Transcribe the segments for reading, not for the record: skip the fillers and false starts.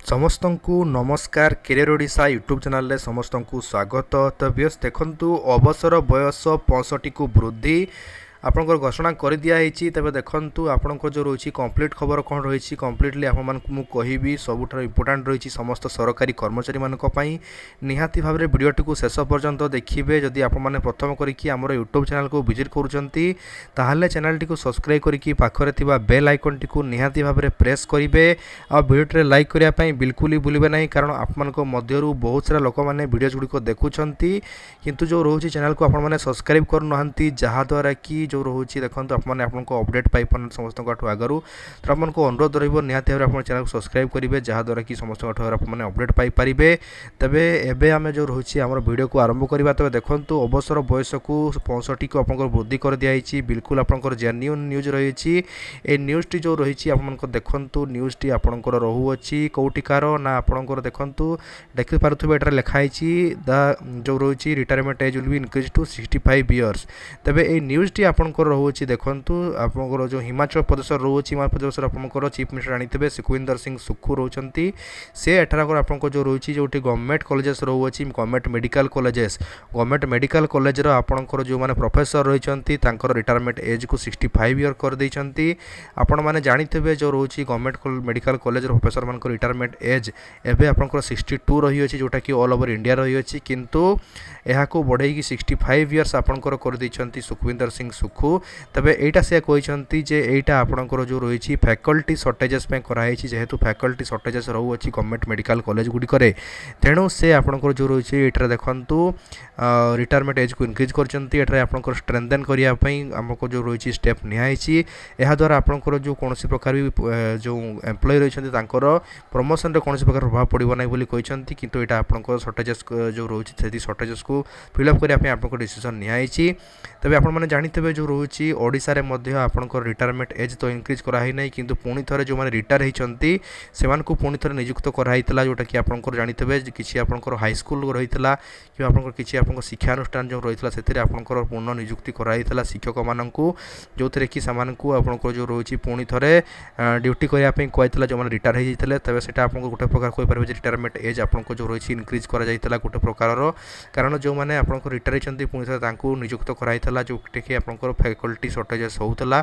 समस्त को नमस्कार कैरियर ओडिशा यूट्यूब चैनल रे समस्त को स्वागत। तो व्यस देखंतु अवसर बयस 65 को वृद्धि आपंकर घोषणा कर दिखाई। तेज देखु आपंकर जो रही कंप्लीट खबर कौन रही कंप्लीटली आपको कहबी सबुठ इम्पोर्टाट रही समस्त सरकारी कर्मचारी मानी निहाती भाव में वीडियोटी को शेष पर्यंत देखिए। जदि आपने प्रथम करके आम यूट्यूब चैनल को विजिट करुँच चैनल टी सब्सक्राइब करके पाखे बेल आइकन टी निहाती भाव में प्रेस करेंगे आ वीडियो लाइक करने बिल्कुल ही भूलें ना, कारण आपंक मध्य बहुत सारा लोक मैंने वीडियो गुड़िक देखुं किंतु जो रोचे चैनल को आपने सब्सक्राइब करना जहाँद्वारा कि जो रोचे देखो आपने आपको अपडेट पाइप समस्त आगु तो आपको अनुरोध रहा भाव चैनल को सब्सक्राइब करेंगे जहाँद्वारा कि समस्त आपने अपडेट पाइपर। तेबे एबे आम जो रोचे आम वीडियो को आरंभ करवा। तेज देखो अवसर बयस को 65 को आपको वृद्धि कर दिखाई। बिल्कुल आपंकर जेन्युइन न्यूज रही ए न्यूज टी जो रही आपको देखु न्यूज टी आपंकर रोचे कौटिकार ना आपंकर देखु देखिपे ये लिखाई द जो रही retirement age will be increase to 65 years. तेबे ये न्यूज टी आपंकर रोचे देखु आपंकर जो हिमाचल प्रदेश रोचे हिमाचल प्रदेश आपंकर चीफ मिनिस्टर जानते सुखविंदर सिंह सुक्खू रोचंती से एठारकर आपंकर जो रही जो गवर्नमेंट कॉलेजेस रोचे गवर्नमेंट मेडिकल कॉलेज आपंकर जो मैंने प्रोफेसर रही रिटायरमेंट एज को 65 इयर कर देइचंती। आपण मैंने जानते जो रोचे गवर्नमेंट मेडिकल कॉलेज प्रोफेसर मान रिटायरमेंट एज एवं आपंकर 62 रही है जोटा कि ऑल ओवर इंडिया रही है, किंतु यह बढ़े 65 इयर्स आपंकर कर देइचंती सुखविंदर सिंह सुक्खू। तबे एटा से कहते जे एटा आपंकर जो रही फैकल्टी सर्टेजेस कराई जेहेतु फैकल्टी सर्टेजेस रोचे गवर्नमेंट मेडिकल कॉलेज गुड़िक तेणु से आपंकर जो रही है देखु रिटायरमेंट एज को इनक्रीज कर स्ट्रेंथेन करने आमको जो रही स्टेप निहाई। द्वारा आपंकर जो कौन प्रकार भी जो एम्प्लॉय रही प्रमोशन कौन प्रकार प्रभाव पड़ो ना कहते, किंतु यहाँ आपंकर सर्टेजेस जो रही सर्टेजेस को फिलअप करने आपको डिसीजन निहाई। तेज आपने जानते जो रही ओडिशा आपंकर रिटायरमेंट एज तो इनक्रीज कराई ना, किंतु पुणी थे जो मैंने रिटायर होती से पुणी थे नियुक्त कराई जोटा कि आपंकर जानते किसी आपंकर हाईस्कल रही कि आपंकर किसी आप शिक्षानुष्ठान जो रही है आपंकर पूर्ण नियुक्ति कराई शिक्षक मानू जो थे कि आपंकर जो रही पुणी थे ड्यूटी करने कहला जो मैंने रिटायर होते तेज से आपको गोटे प्रकार कहीपर रिटायरमेंट एज आपको जो रही इनक्रीज कर गोटे प्रकार कारण जो मैंने आपको रिटायर होती पुणी थे नियुक्त कराई जोटा कि आपंकर फैकल्टी सर्टेजेस होता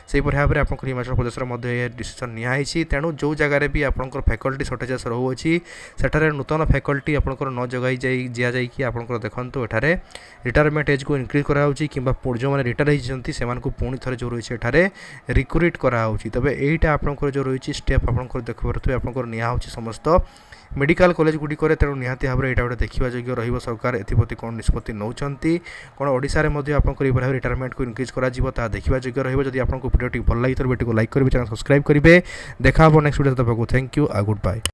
से भाव में आप हिमाचल प्रदेश में डिसीजन निहाई। तेणु जो जगार भी आपंकर फैकल्टी सर्टेजेस रोचे सेठारे नूतन फैकल्टी आपंकर न जगाई दिजाई आपंकर देखो एठारे रिटायरमेंट एज को इनक्रीज कराऊँ कि जो मैंने रिटायर होती से पुणी थे जो रही है रिक्रुट कराऊँ। तबे यहीटा आपंकर जो रही स्टेप आपंकर देखिए आपंकर निया समस्त मेडिकल कॉलेज गुड़िक तेणु निहाती भाव में यहाँ गोटे देखा योग्य रही सरकार एप्रति कौन निष्पत्ति नौकरी कौन ओडिशा आपंकर भाव रिटायरमेंट को इनक्रीज कर देखा योग्य रही। आपको वीडियो भल लगी तो वीडियो को लाइक करेंगे, चैनल सब्सक्राइब करेंगे। देखा नेक्स्ट वीडियो तक थैंक यू आ गुड बाय।